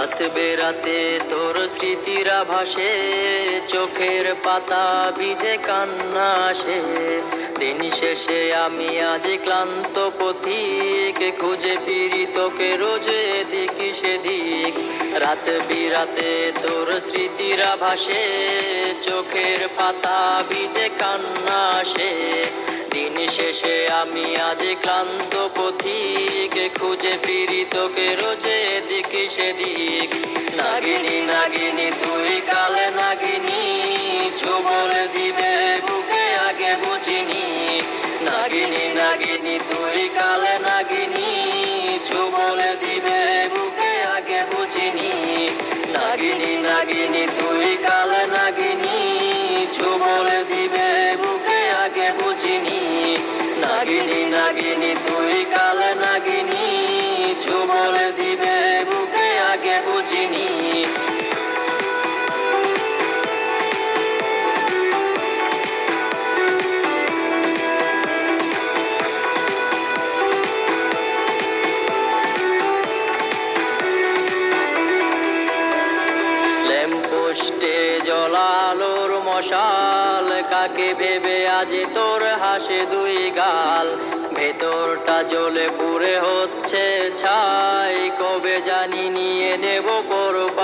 রাত বেরাতে তোর স্মৃতিরা ভাসে, চোখের পাতা ভিজে কান্না আসে। দিন শেষে আমি আজ ক্লান্ত পথিক, খুঁজে ফিরি তোকে রোজ এদিক সেদিক। রাত বিরাতে তোর স্মৃতিরা ভাসে, চোখের পাতা ভিজে কান্না আসে। দিন শেষে আমি আজ ক্লান্ত পথিক, খুঁজে ফিরি তোকে রোজ এদিক সেদিক। নাগিনী নাগিনী তুই কাল নাগিনী, ছোবল দিবে বুকে আগে বুঝিনি। নাগিনী নাগিনী তুই কাল নাগিনী, ছোবল দিবে বুকে আগে বুঝিনি। নাগিনী নাগিনী তুই কাল নাগিনী, ছোবল দিবে বুকে আগে বুঝিনি। নাগিনী নাগিনী তুই কাল নাগিনী, ছোবল দিবে বুকে আগে বুঝিনি। ল্যাম্পপোস্টে জলালোর মশাল, কাকে ভেবে আজ তোর হাসে দুই গাল। ভেতরটা জ্বলে পুড়ে হচ্ছে ছাই, কবে জানি নিয়ে নেব পর